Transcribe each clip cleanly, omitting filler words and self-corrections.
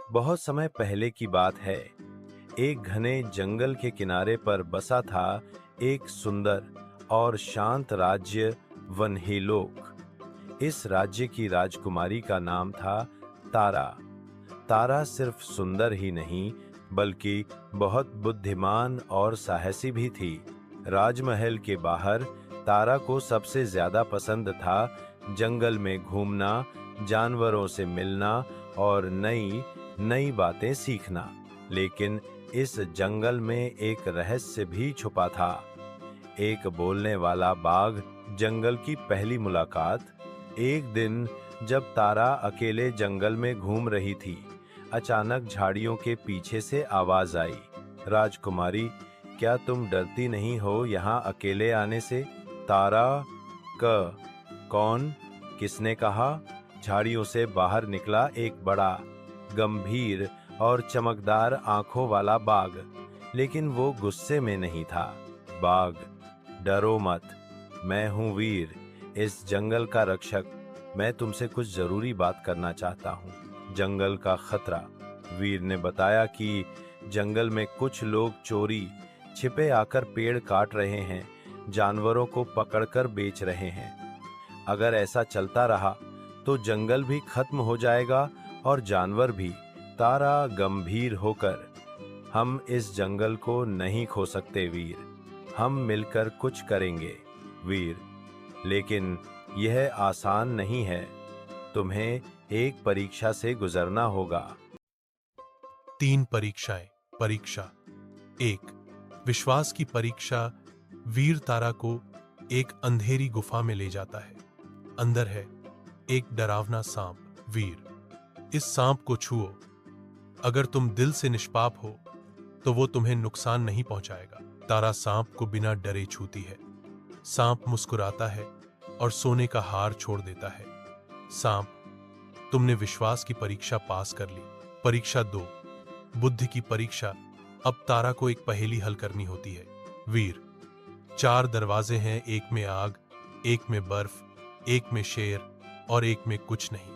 बहुत समय पहले की बात है। एक घने जंगल के किनारे पर बसा था एक सुंदर और शांत राज्य, वनहेलोक। इस राज्य की राजकुमारी का नाम था तारा। तारा सिर्फ सुंदर ही नहीं, बल्कि बहुत बुद्धिमान और साहसी भी थी। राजमहल के बाहर तारा को सबसे ज्यादा पसंद था जंगल में घूमना, जानवरों से मिलना और नई नई बातें सीखना। लेकिन इस जंगल में एक रहस्य भी छुपा था। एक बोलने वाला बाघ। जंगल की पहली मुलाकात। एक दिन जब तारा अकेले जंगल में घूम रही थी, अचानक झाड़ियों के पीछे से आवाज आई, राजकुमारी, क्या तुम डरती नहीं हो यहाँ अकेले आने से? तारा क कौन? किसने कहा? झाड़ियों से बाहर निकला एक बड़ा, गंभीर और चमकदार आंखों वाला बाघ। लेकिन वो गुस्से में नहीं था। बाघ, डरो मत, मैं हूँ वीर, इस जंगल का रक्षक। मैं तुमसे कुछ जरूरी बात करना चाहता हूँ। जंगल का खतरा। वीर ने बताया कि जंगल में कुछ लोग चोरी छिपे आकर पेड़ काट रहे हैं, जानवरों को पकड़कर बेच रहे हैं। अगर ऐसा चलता रहा तो जंगल भी खत्म हो जाएगा और जानवर भी। तारा गंभीर होकर, हम इस जंगल को नहीं खो सकते वीर, हम मिलकर कुछ करेंगे वीर। लेकिन यह आसान नहीं है, तुम्हें एक परीक्षा से गुजरना होगा। 3 परीक्षाएं। परीक्षा 1, विश्वास की परीक्षा। वीर तारा को एक अंधेरी गुफा में ले जाता है। अंदर है एक डरावना सांप। वीर, इस सांप को छुओ। अगर तुम दिल से निष्पाप हो तो वो तुम्हें नुकसान नहीं पहुंचाएगा। तारा सांप को बिना डरे छूती है। सांप मुस्कुराता है और सोने का हार छोड़ देता है। सांप, तुमने विश्वास की परीक्षा पास कर ली। परीक्षा 2, बुद्धि की परीक्षा। अब तारा को एक पहेली हल करनी होती है। वीर, 4 दरवाजे हैं, एक में आग, एक में बर्फ, एक में शेर और एक में कुछ नहीं।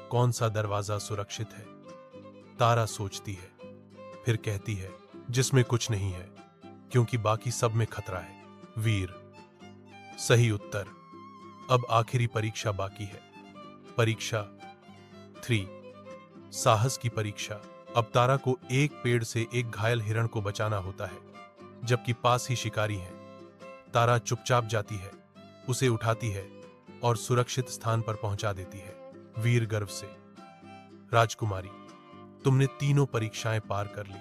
कौन सा दरवाजा सुरक्षित है? तारा सोचती है, फिर कहती है, जिसमें कुछ नहीं है, क्योंकि बाकी सब में खतरा है। वीर, सही उत्तर। अब आखिरी परीक्षा बाकी है। परीक्षा 3, साहस की परीक्षा। अब तारा को एक पेड़ से एक घायल हिरण को बचाना होता है, जबकि पास ही शिकारी हैं। तारा चुपचाप जाती है, उसे उठाती है और सुरक्षित स्थान पर पहुंचा देती है। वीर गर्व से, राजकुमारी, तुमने तीनों परीक्षाएं पार कर ली।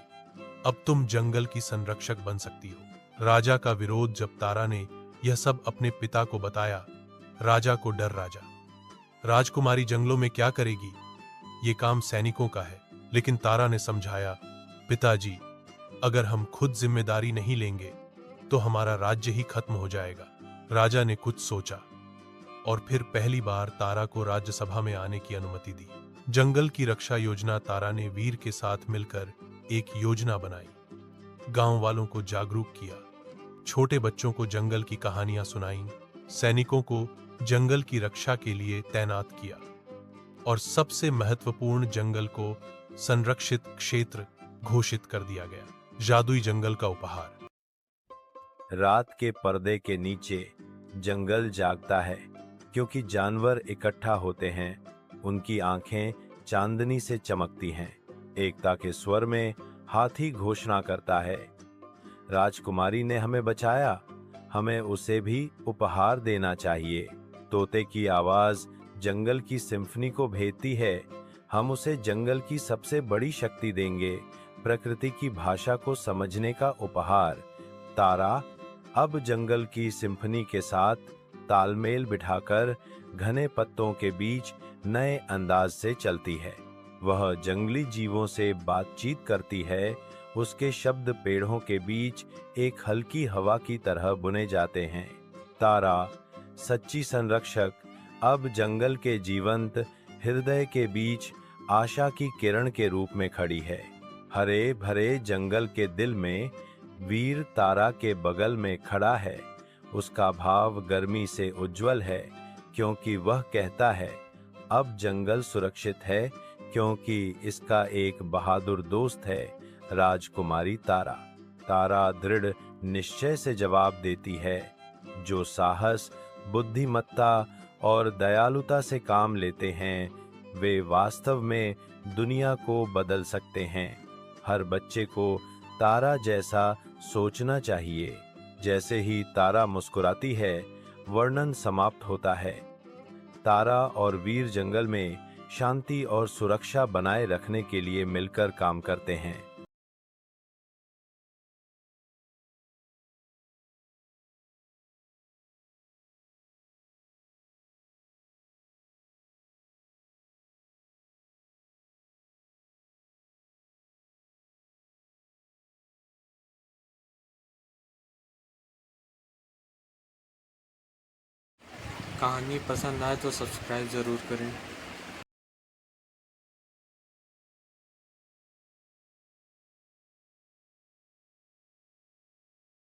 अब तुम जंगल की संरक्षक बन सकती हो। राजा का विरोध। जब तारा ने यह सब अपने पिता को बताया, राजा को डर। राजा, राजकुमारी जंगलों में क्या करेगी? ये काम सैनिकों का है। लेकिन तारा ने समझाया, पिताजी, अगर हम खुद जिम्मेदारी नहीं लेंगे तो हमारा राज्य ही खत्म हो जाएगा। राजा ने कुछ सोचा और फिर पहली बार तारा को राज्यसभा में आने की अनुमति दी। जंगल की रक्षा योजना। तारा ने वीर के साथ मिलकर एक योजना बनाई। गांव वालों को जागरूक किया, छोटे बच्चों को जंगल की कहानियां सुनाई, सैनिकों को जंगल की रक्षा के लिए तैनात किया और सबसे महत्वपूर्ण, जंगल को संरक्षित क्षेत्र घोषित कर दिया गया। जादुई जंगल का उपहार। रात के पर्दे के नीचे जंगल जागता है, क्योंकि जानवर इकट्ठा होते हैं। उनकी आंखें चांदनी से चमकती हैं। एकता के स्वर में हाथी घोषणा करता है, राजकुमारी ने हमें बचाया, हमें उसे भी उपहार देना चाहिए। तोते की आवाज जंगल की सिम्फनी को भेदती है, हम उसे जंगल की सबसे बड़ी शक्ति देंगे, प्रकृति की भाषा को समझने का उपहार। तारा अब जंगल की सिम्फनी के साथ तालमेल बिठाकर घने पत्तों के बीच नए अंदाज से चलती है। वह जंगली जीवों से बातचीत करती है, उसके शब्द पेड़ों के बीच एक हल्की हवा की तरह बुने जाते हैं। तारा, सच्ची संरक्षक, अब जंगल के जीवंत हृदय के बीच आशा की किरण के रूप में खड़ी है। हरे भरे जंगल के दिल में वीर तारा के बगल में खड़ा है। उसका भाव गर्मी से उज्जवल है, क्योंकि वह कहता है, अब जंगल सुरक्षित है, क्योंकि इसका एक बहादुर दोस्त है, राजकुमारी तारा। तारा दृढ़ निश्चय से जवाब देती है, जो साहस, बुद्धिमत्ता और दयालुता से काम लेते हैं, वे वास्तव में दुनिया को बदल सकते हैं। हर बच्चे को तारा जैसा सोचना चाहिए। जैसे ही तारा मुस्कुराती है, वर्णन समाप्त होता है। तारा और वीर जंगल में शांति और सुरक्षा बनाए रखने के लिए मिलकर काम करते हैं। कहानी पसंद आए तो सब्सक्राइब ज़रूर करें।